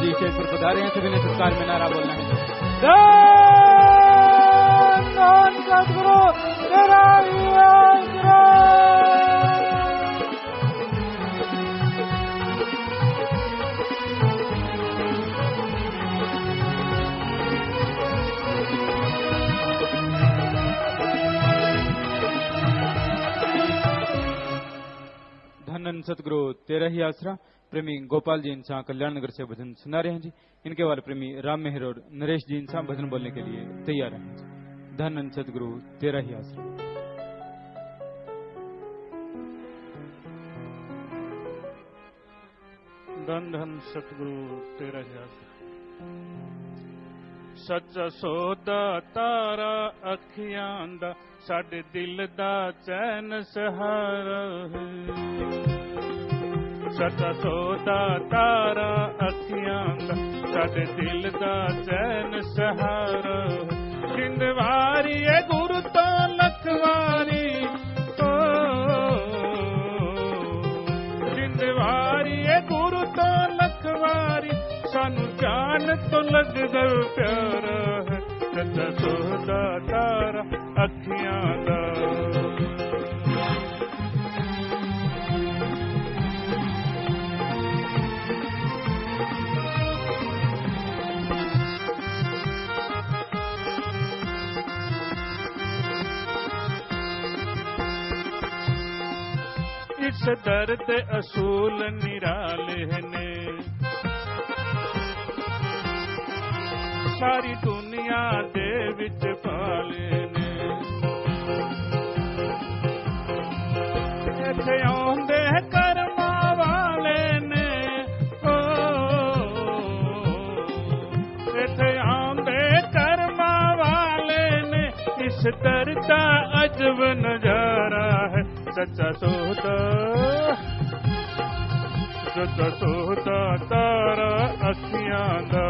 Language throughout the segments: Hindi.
जी स्टेज पर पधारे हैं, सभी ने सत्कार में नारा बोलना है। धन सतगुरु तेरा ही धन सतगुरु तेरा ही आसरा। प्रेमी गोपाल जी इंसा कल्याण नगर से भजन सुना रहे हैं जी। इनके वाले प्रेमी राम मेहर और नरेश जी इंसा भजन बोलने के लिए तैयार हैं। धन सतगुरु तेरा ही आसरा। धन धन सतगुरु तेरा ही आसरा। सच्चा सौदा तारा अखियां दा साडे दिल दा चैन सहारा है। सच्चा सौदा तारा अखियां दा साडे दिल दा चैन सहारा है। जिंदवारी है गुरु तो लखवारी, ओ जिंदवारी है गुरु तो लखवारी, सानू जान तो लगदा प्यारा है। सच्चा सौदा तारा अखियां दा। इस दर ते असूल निराले ने, सारी दुनिया दे विच पाले ने। इत्थे आउंदे कर्मा वाले ने, ओ इत्थे आउंदे कर्मा वाले ने। इस दर दा अजब नजारा है। सच्चा सौदा, सच्चा सौदा तारा अखियां दा।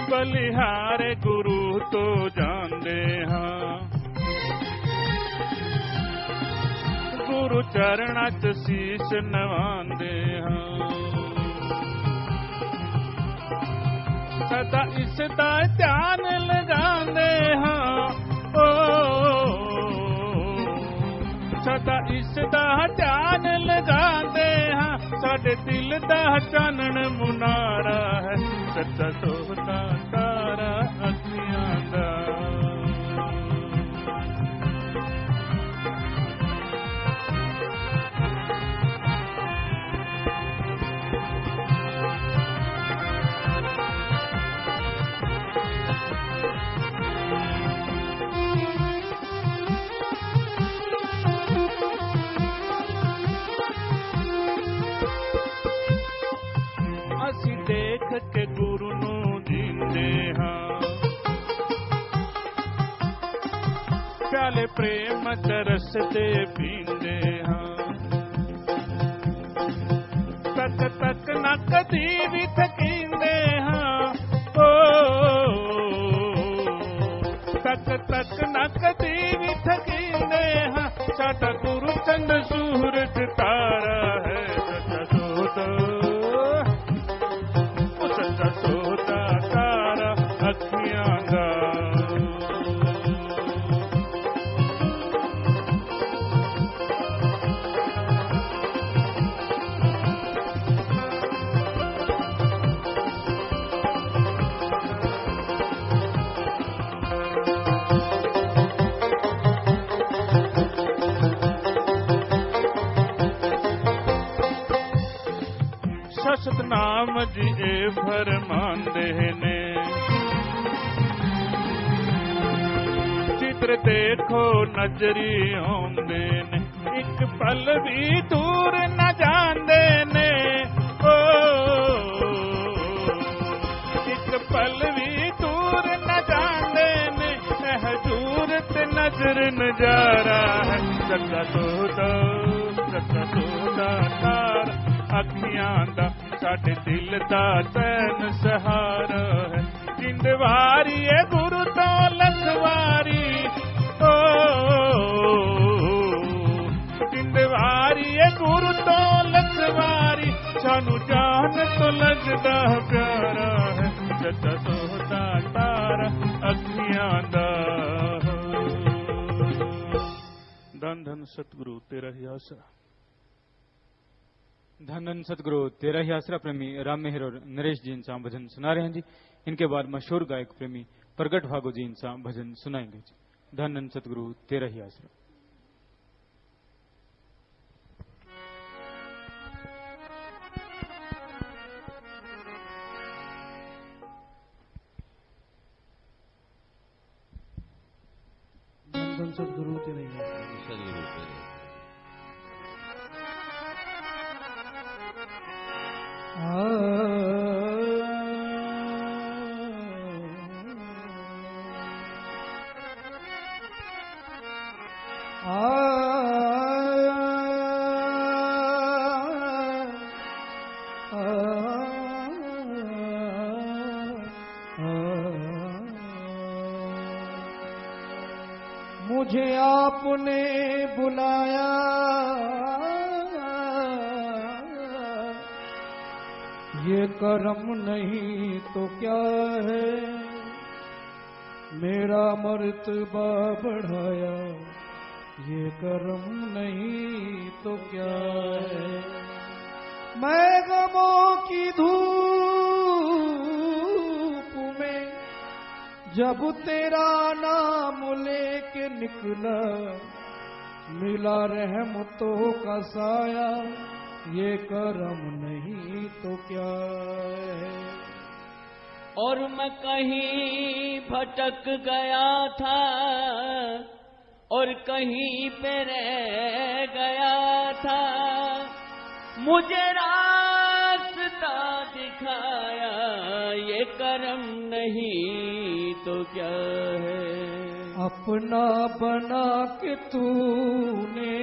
बलिहारे गुरु तो जांदे हां, गुरु चरणा च शीश नवांदे हां। सदा इसदा ध्यान लगांदे हां, ओ सदा इसदा ध्यान लगांदे हां। साडे दिल दा चानण मुनारा है। सच्चा सौदा तारा अखियां दा। असी देख के गुरु नू जींदे हां, प्याले प्रेम च रस दे पींदे हां। तक तक न कदी भी थकींदे हां, ओ तक तक न कदी भी थकींदे हां। साडा गुरु चंद सूरज तारा है। सच्चा सौदा, सच्चा सौदा तारा अखियां दा। सतनाम जी ए फरमांदे ने, चित्र देखो नजरी आउंदे ने। एक पल भी दूर न जांदे ने, ओ एक पल भी दूर न जांदे ने। हजूर ते न नजर नजारा है सच्चा सौदा तारा अखियां दा साडे दिल दा चैन सहारा है जिंद वारी है गुरु तो लखवारी ओ जिंद वारी है गुरु तो लखवारी सानू जान तो लगदा प्यारा है सच्चा सौदा तारा अखियां दा धन धन सतगुरु तेरा ही आसरा। धन धन सतगुरु तेरा ही आसरा प्रेमी राम मेहर और नरेश जी इनसा भजन सुना रहे हैं जी। इनके बाद मशहूर गायक प्रेमी प्रगट भागो जी इनसा भजन सुनाएंगे जी। धन धन सतगुरु तेरा ही आसरा। धन धन सतगुरु तेरा ही आसरा। सतगुरु तेरे मुझे आपने बुलाया ये करम नहीं तो क्या है, मेरा मर्तबा बढ़ाया ये करम नहीं तो क्या है। मैं गमों की धूप में जब तेरा नाम लेके निकला, मिला रहमतों का साया ये करम नहीं तो क्या है। और मैं कहीं भटक गया था और कहीं पे रह गया था, मुझे रास्ता दिखाया ये करम नहीं तो क्या है। अपना बना के तूने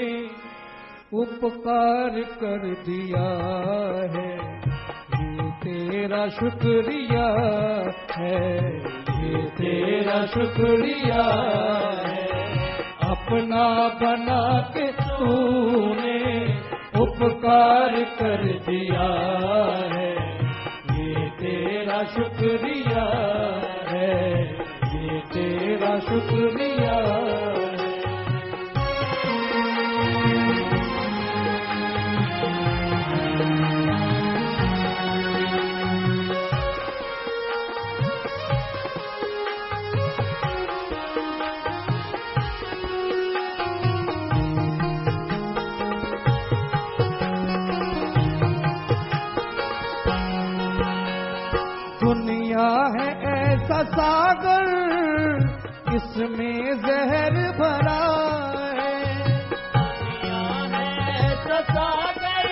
उपकार कर दिया है, ये तेरा शुक्रिया है, ये तेरा शुक्रिया है। अपना बना के तूने उपकार कर दिया है, ये तेरा शुक्रिया है, ये तेरा शुक्रिया है। दुनिया है ऐसा सागर इसमें जहर भरा है, दुनिया है ऐसा सागर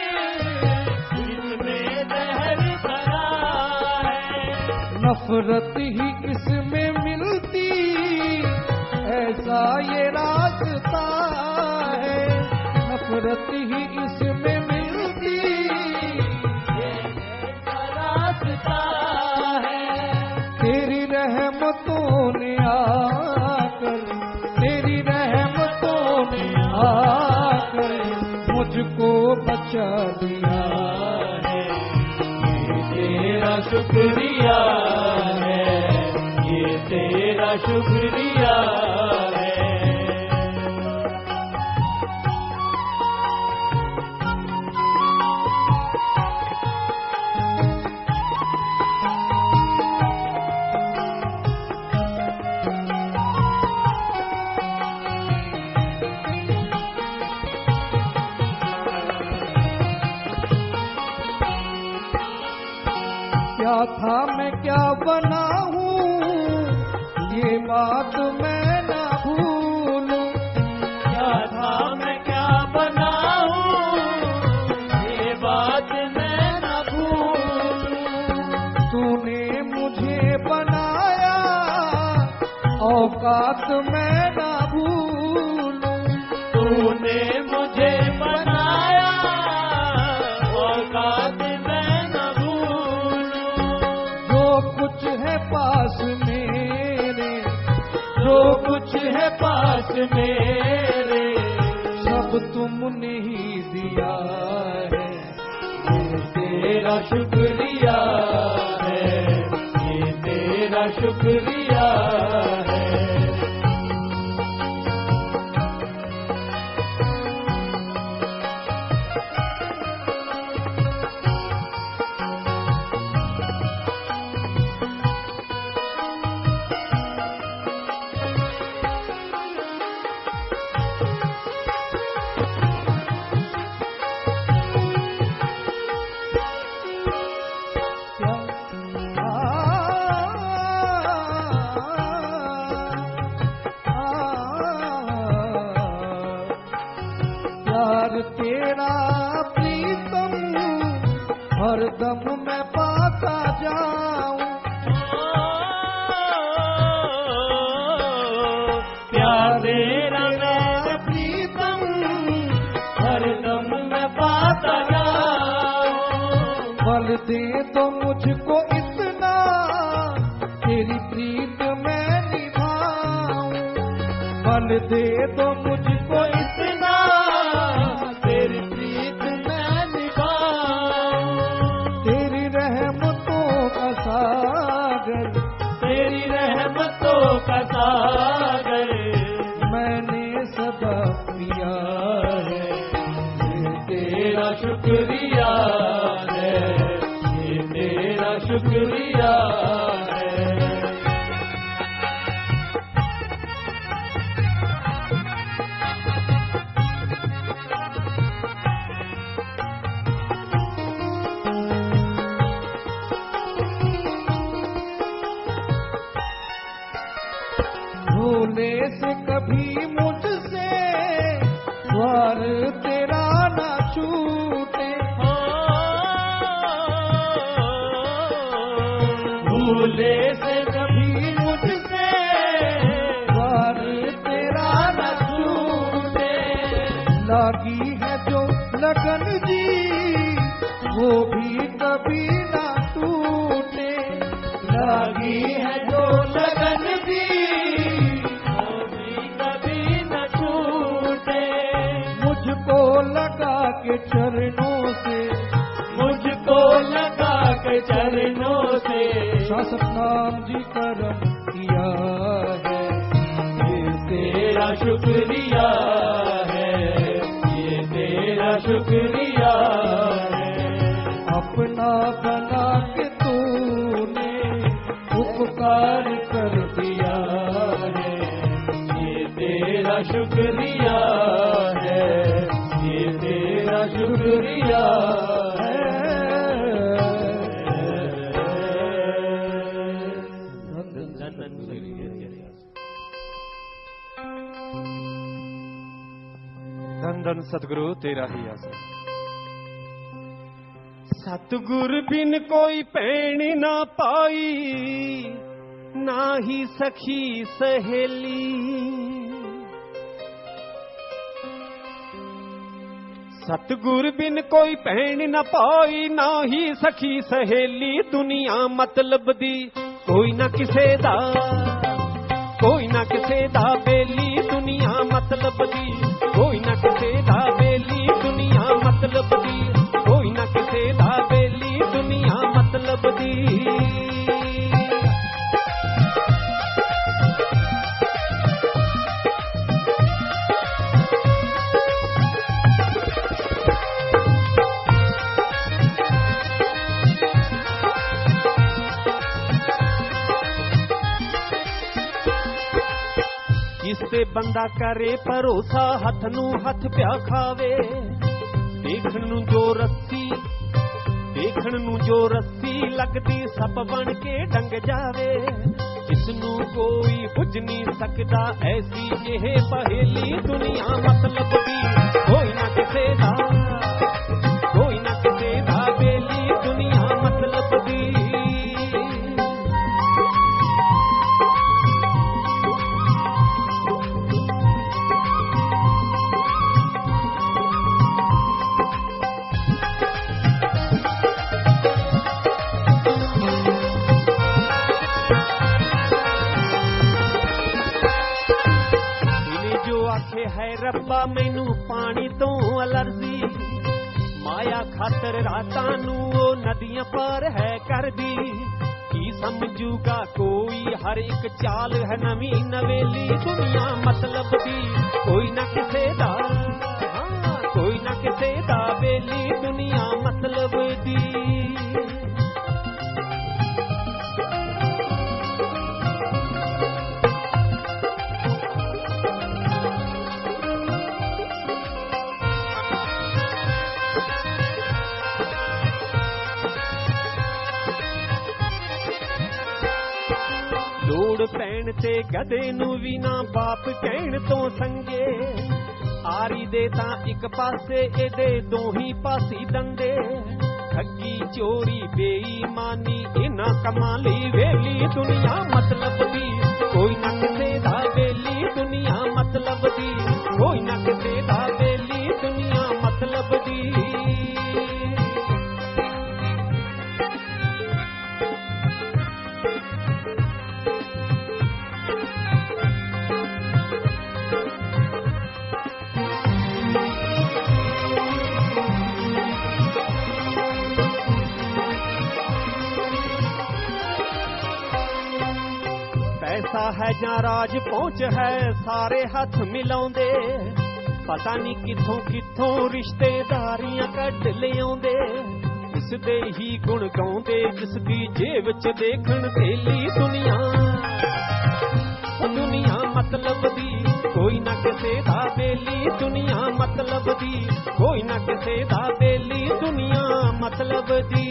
इसमें जहर भरा है। नफरत ही इसमें मिलती ऐसा ये रास्ता है, नफरत ही इसमें मिलती ऐसा रास्ता है। तेरी रहमतों ने आकर, तेरी रहमतों ने आकर मुझको बचा दिया है, ये तेरा शुक्रिया है, ये तेरा शुक्रिया है। क्या था मैं क्या बना हूँ ये बात मैं ना भूलूं, क्या था मैं क्या बना हूँ ये बात मैं न भूलूं। तूने मुझे बनाया औकात मैं ना भूलूं, मेरे सब तुमने ही दिया है, ये तेरा शुक्रिया है, ये तेरा शुक्रिया है। प्यार तेरा प्रीतम हरदम मैं पाता जाऊं, प्यार तेरा मैं प्रीतम हरदम मैं पाता जाऊं। बल दे तो मुझको इतना तेरी प्रीत मैं निभाऊं, बल दे तो मुझको इतना तेरी प्रीत मैं निभाऊं। तेरी रहमतों का सागर, तेरी रहमतों का सागर मैंने सदा पिया है, ये तेरा शुक्रिया है, ये तेरा शुक्रिया है। भूले से कभी मुझसे द्वार तेरा न छूटे, भूले से कभी मुझसे द्वार तेरा न छूटे, लागी है जो लगन जी वो भी कभी न टूटे, लागी है जो लगन जी वो भी कभी न छूटे। मुझको लगा के चरणों से, मुझको लगा के चरणों से शासक नाम जी करम किया है, ये तेरा शुक्रिया है, ये तेरा शुक्रिया है। अपना बना के तूने उपकार कर दिया है, ये तेरा शुक्रिया है, ये तेरा शुक्रिया है। धन धन सतगुरु तेरा ही आसरा। सतगुर बिन कोई भैण ना पाई, ना ही सखी सहेली। सतगुर बिन कोई भैण न पाई, ना ही सखी सहेली। दुनिया मतलब दी कोई ना किसे दा, कोई ना किसे दा बेली। दुनिया मतलब दी कोई ना किसे दा बेली। दुनिया मतलब दी कोई ना किसे दा बेली। दुनिया मतलब दी। किसते बंदा करे भरोसा, हथ नू हथ प्या खावे। देखण नू जो रस्सी, देखण नू जो रस्सी लगदी, सब बन के डंग जावे। जिसनू कोई बुझ नहीं सकदा, ऐसी यह पहेली। दुनिया मतलब दी कोई ना किसे दा, कोई ना किसे दा बेली। दुनिया मतलब दी। आखे है रब्बा मैनू पानी तो एलर्जी, माया खातर रातां नू ओ नदियां पार है कर दी। की समझूगा कोई हर एक चाल है नवी नवेली, दुनिया मतलब दी कोई ना किसे दा, हाँ कोई ना किसे दा बेली, दुनिया मतलब दी। लोड़ पैण ते गधे नू भी ना बाप कहण तो संगे, आरी दे तां एक पासे एदे दो ही पासी दंदे। ठगी चोरी बेईमानी इना कमां लई वेली, दुनिया मतलब दी कोई ना किसे दा बेली, दुनिया मतलब दी कोई ना किसे दा बेली, दुनिया मतलब दी। पैसा है जा राज पहुंच है सारे हाथ मिलाउंदे, पता नहीं किथों किथों रिश्तेदारियां कट लियाउंदे। इसदे ही गुण गाउंदे जिसदी जेब च देखण बेली, दुनिया दुनिया मतलब दी कोई ना किसे दा बेली, दुनिया मतलब दी कोई ना किसे दा बेली, दुनिया मतलब दी।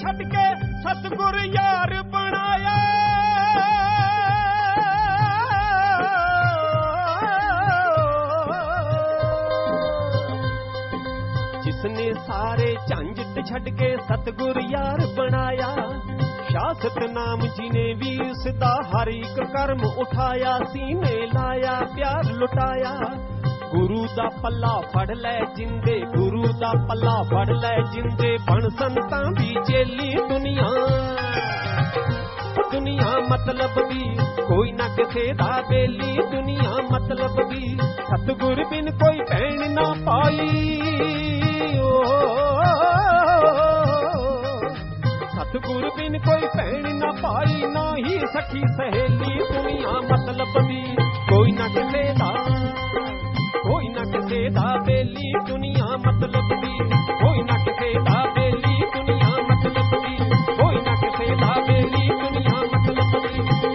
छट के सतगुर यार बनाया, जिसने सारे झंझट छट के सतगुर यार बनाया। शासत नाम जिने भी उसदा हर एक कर्म उठाया, सीने लाया प्यार लुटाया। गुरु दा पल्ला फड़ लै जिंदे, गुरु दा पल्ला फड़ लै जिंदे, बन संतां दी चेली, दुनिया दुनिया मतलब दी कोई ना किसे दा बेली, दुनिया मतलब दी। सतगुर बिन कोई भैन ना पाई, सतगुर बिन कोई भैन ना पाई, ना ही सखी सहेली, दुनिया मतलब दी कोई ना किसे दा, कोई ना किसे दा बेली, दुनिया मतलब दी कोई ना किसे दा बेली, दुनिया मतलब दी कोई ना किसे दा बेली, दुनिया मतलब दी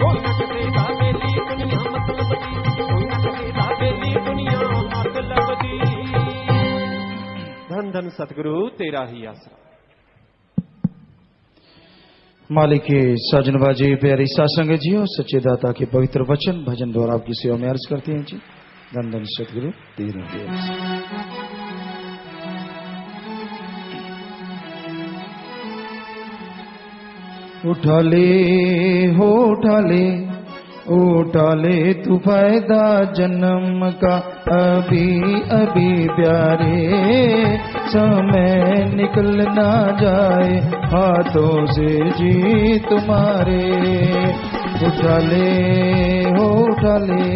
कोई ना किसे दा बेली, दुनिया मतलब दी कोई ना किसे दा बेली, दुनिया मतलब दी। धन धन सतगुरु तेरा ही आसरा। मालिक के साजन बाजी प्यारी सासंग जी और सच्चे दाता के पवित्र वचन भजन द्वारा आपकी सेवा में अर्ज करते हैं जी। धन धन सतगुरु तेरा ही आसरा। उठा ले हो उठा ले तू फायदा जन्म का, अभी अभी प्यारे समय निकल ना जाए हाथों से जी तुम्हारे। उठा ले हो उठा ले,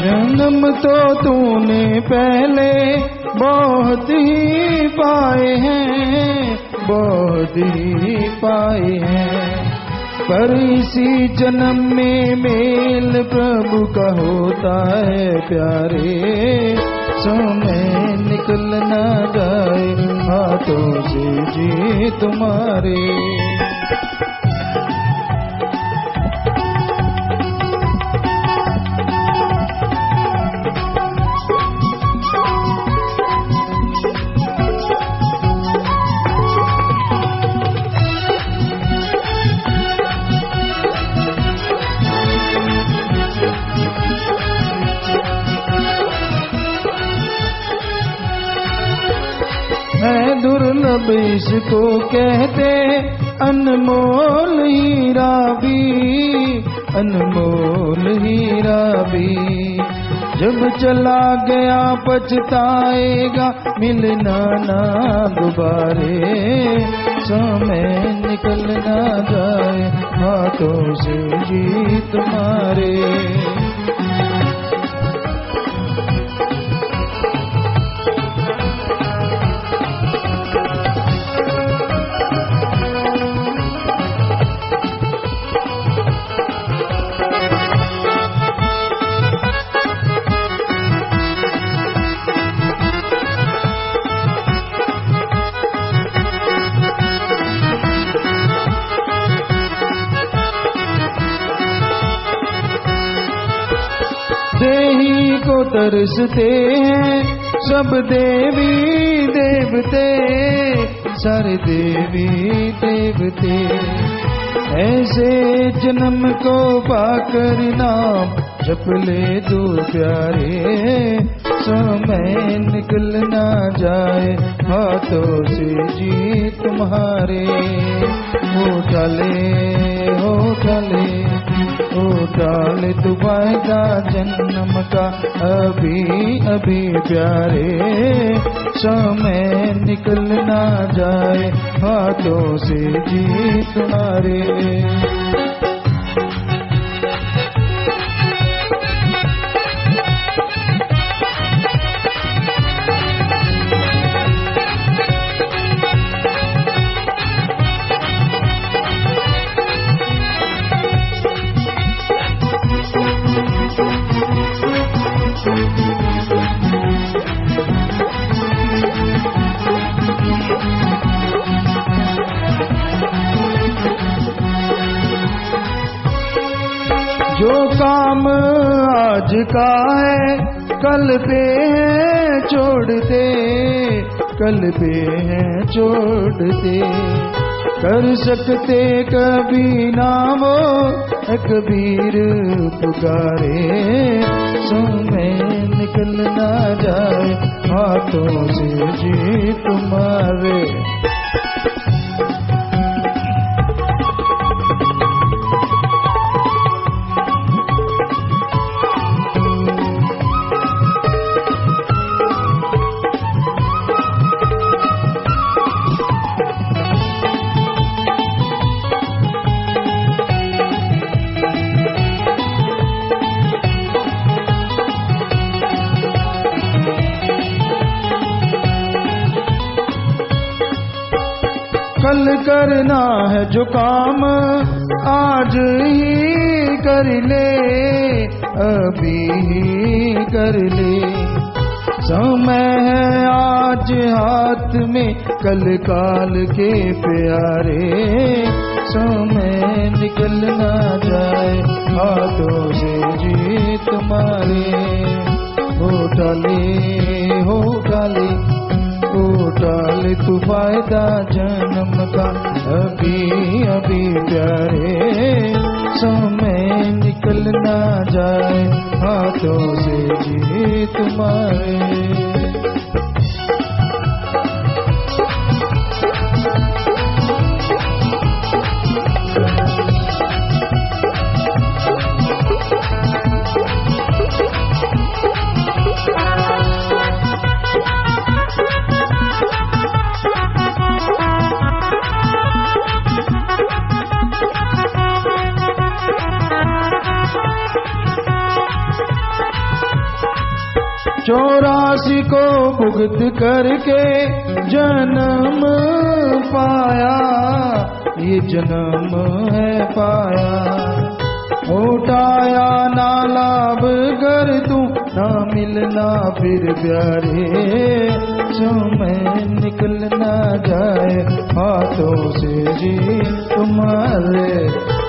जन्म तो तूने पहले बहुत ही पाए हैं, बहुत ही पाए हैं। पर इसी जन्म में मेल प्रभु का होता है प्यारे, समय निकल न जाए हाथों से जी तुम्हारे। है दुर्लभ इसको कहते अनमोल हीरा भी, अनमोल हीरा भी। जब चला गया पछताएगा मिलना ना दोबारे, समय निकल ना जाए हाथों से जी तुम्हारे। देही को तरसते हैं सब देवी देवते, सारे देवी देवते। ऐसे जन्म को पाकर नाम जप ले दो प्यारे, समय निकल ना जाए हाथों से जी तुम्हारे। उठा ले तू वायदा जन्म का अभी अभी प्यारे, समय निकल ना जाए हाथों से जी तुम्हारे। जो काम आज का है कल पे है छोड़ते, कल पे है छोड़ते। कर सकते कभी ना वो कबीर पुकारे, समय निकल ना जाए हाथों से जी तुम्हारे। कल करना है जो काम आज ही कर ले, अभी ही कर ले। समय है आज हाथ में कल काल के प्यारे, समय निकल ना जाए हाथों से जी तुम्हारे। उठाले तू फायदा जन्म का अभी अभी प्यारे, समय निकल ना जाए हाथों से जी तुम्हारे। चौरासी को भुगत करके जन्म पाया, ये जन्म है पाया। उठाया ना लाभ कर तू ना मिलना फिर प्यारे, समय निकल ना जाए हाथों से जी तुम्हारे।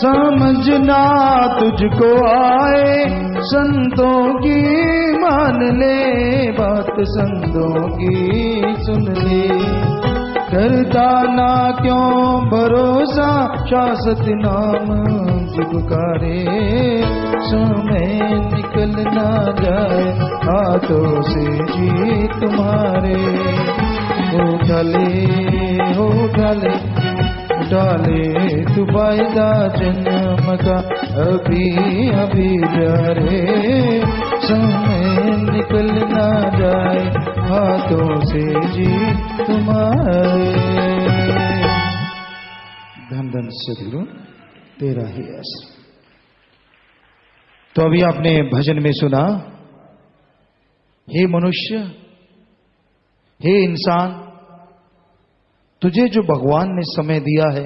समझना तुझको आए संतों की मान ले, बात संतों की सुन ले। करता ना क्यों भरोसा शाश्वत नाम जिबकारे, समय निकल ना जाए हाथों से जी तुम्हारे। उठा ले डाले तू वायदा जन्म का अभी अभी प्यारे, समय निकल ना जाए हाथों से जी तुम्हारे। धन धन सद्गुरु तेरा ही आश्रय। तो अभी आपने भजन में सुना, हे मनुष्य, हे इंसान, तुझे जो भगवान ने समय दिया है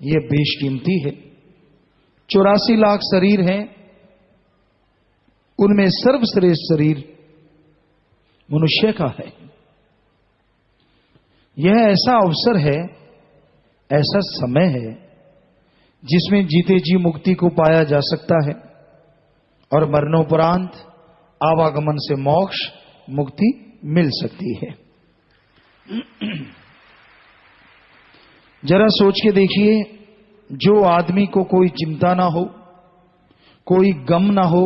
यह बेशकीमती है। 84 लाख शरीर हैं, उनमें सर्वश्रेष्ठ शरीर मनुष्य का है। यह ऐसा अवसर है, ऐसा समय है जिसमें जीते जी मुक्ति को पाया जा सकता है और मरणोपरांत आवागमन से मोक्ष मुक्ति मिल सकती है। जरा सोच के देखिए, जो आदमी को कोई चिंता ना हो, कोई गम ना हो,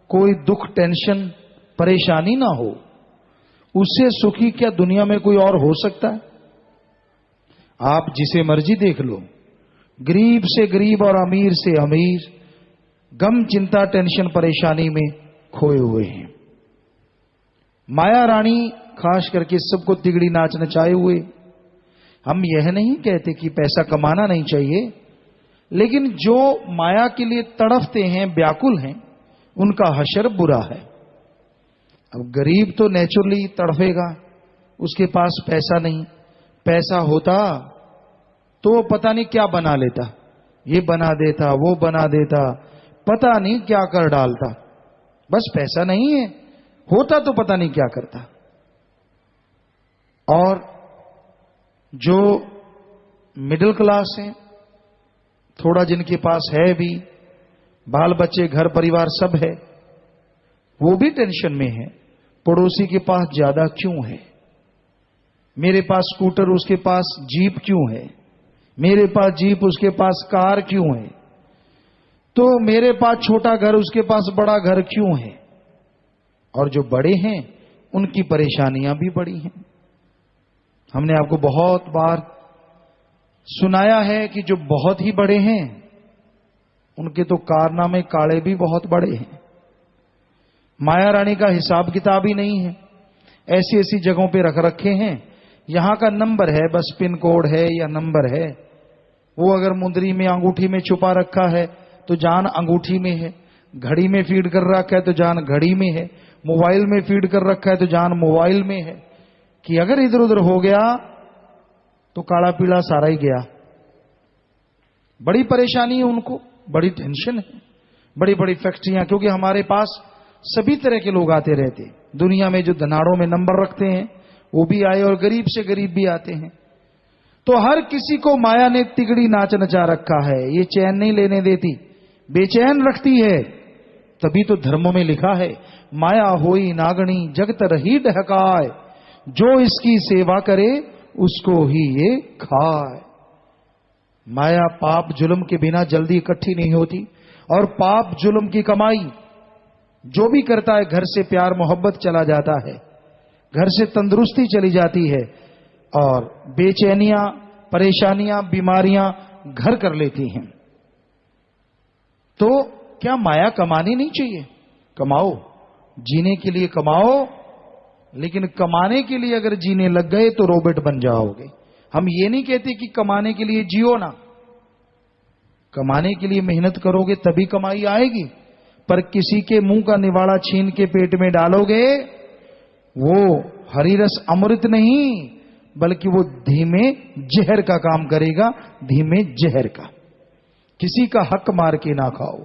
कोई दुख टेंशन परेशानी ना हो, उससे सुखी क्या दुनिया में कोई और हो सकता है? आप जिसे मर्जी देख लो, गरीब से गरीब और अमीर से अमीर गम चिंता टेंशन परेशानी में खोए हुए हैं। माया रानी खास करके सबको तिगड़ी नाच नचाए हुए। हम यह नहीं कहते कि पैसा कमाना नहीं चाहिए, लेकिन जो माया के लिए तड़फते हैं, व्याकुल हैं, उनका हशर बुरा है। अब गरीब तो नेचुरली तड़फेगा, उसके पास पैसा नहीं। पैसा होता तो पता नहीं क्या बना लेता, ये बना देता, वो बना देता, पता नहीं क्या कर डालता। बस पैसा नहीं है, होता तो पता नहीं क्या करता। और जो मिडिल क्लास है, थोड़ा जिनके पास है भी, बाल बच्चे घर परिवार सब है, वो भी टेंशन में है। पड़ोसी के पास ज्यादा क्यों है, मेरे पास स्कूटर उसके पास जीप क्यों है, मेरे पास जीप उसके पास कार क्यों है, तो मेरे पास छोटा घर उसके पास बड़ा घर क्यों है। और जो बड़े हैं उनकी परेशानियां भी बड़ी हैं। हमने आपको बहुत बार सुनाया है कि जो बहुत ही बड़े हैं उनके तो कारनामे काले भी बहुत बड़े हैं। माया रानी का हिसाब किताब ही नहीं है, ऐसी ऐसी जगहों पे रख रखे हैं, यहां का नंबर है, बस पिन कोड है या नंबर है। वो अगर मुंदरी में अंगूठी में छुपा रखा है तो जान अंगूठी में है, घड़ी में फीड कर रखा है तो जान घड़ी में है, मोबाइल में फीड कर रखा है तो जान मोबाइल में है, कि अगर इधर उधर हो गया तो काला पीला सारा ही गया। बड़ी परेशानी है उनको, बड़ी टेंशन है। बड़ी बड़ी फैक्ट्रियां, क्योंकि हमारे पास सभी तरह के लोग आते रहते, दुनिया में जो धनाड़ों में नंबर रखते हैं वो भी आए और गरीब से गरीब भी आते हैं। तो हर किसी को माया ने तिगड़ी नाच नचा रखा है। ये चैन नहीं लेने देती, बेचैन रखती है। तभी तो धर्मों में लिखा है, माया होई नागणी जगत रही डहकाए, जो इसकी सेवा करे उसको ही ये खाए। माया पाप जुल्म के बिना जल्दी इकट्ठी नहीं होती, और पाप जुल्म की कमाई जो भी करता है, घर से प्यार मोहब्बत चला जाता है, घर से तंदुरुस्ती चली जाती है, और बेचैनियां परेशानियां, बीमारियां घर कर लेती हैं। तो क्या माया कमानी नहीं चाहिए? कमाओ, जीने के लिए कमाओ, लेकिन कमाने के लिए अगर जीने लग गए तो रोबोट बन जाओगे। हम ये नहीं कहते कि कमाने के लिए जियो ना, कमाने के लिए मेहनत करोगे तभी कमाई आएगी। पर किसी के मुंह का निवाड़ा छीन के पेट में डालोगे, वो हरी रस अमृत नहीं, बल्कि वो धीमे जहर का काम करेगा, धीमे जहर का। किसी का हक मार के ना खाओ।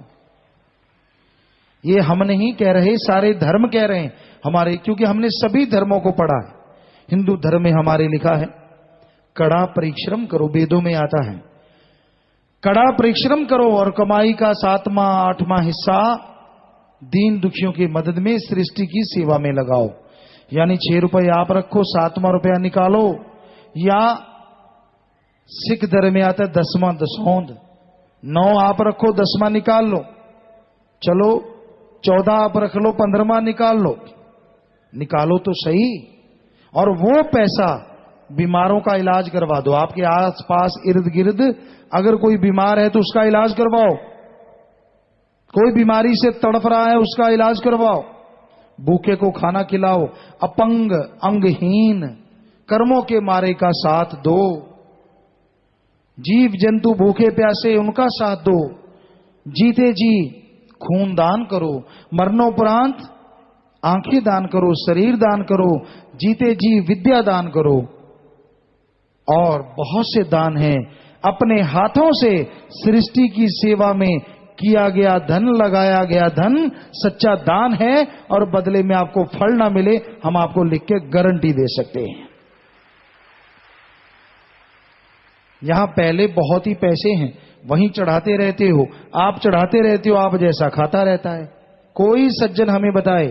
ये हम नहीं कह रहे, सारे धर्म कह रहे हैं हमारे, क्योंकि हमने सभी धर्मों को पढ़ा है। हिंदू धर्म में हमारे लिखा है कड़ा परिश्रम करो, वेदों में आता है कड़ा परिश्रम करो और कमाई का 7वां 8वां हिस्सा दीन दुखियों की मदद में, सृष्टि की सेवा में लगाओ। यानी 6 रुपए आप रखो, 7वां रुपया निकालो, या सिख धर्म में आता है 10वां दसौंद, 9 आप रखो, 10वां निकाल लो। चलो 14 आप रख लो, 15वां निकाल लो, निकालो तो सही। और वो पैसा बीमारों का इलाज करवा दो। आपके आसपास इर्द गिर्द अगर कोई बीमार है तो उसका इलाज करवाओ, कोई बीमारी से तड़फ रहा है उसका इलाज करवाओ, भूखे को खाना खिलाओ, अपंग अंगहीन कर्मों के मारे का साथ दो, जीव जंतु भूखे प्यासे उनका साथ दो, जीते जी खून दान करो, मरणोपरांत आंखें दान करो, शरीर दान करो, जीते जी विद्या दान करो। और बहुत से दान हैं। अपने हाथों से सृष्टि की सेवा में किया गया धन, लगाया गया धन सच्चा दान है, और बदले में आपको फल ना मिले, हम आपको लिख के गारंटी दे सकते हैं। यहां पहले बहुत ही पैसे हैं, वहीं चढ़ाते रहते हो, आप चढ़ाते रहते हो, आप जैसा खाता रहता है। कोई सज्जन हमें बताए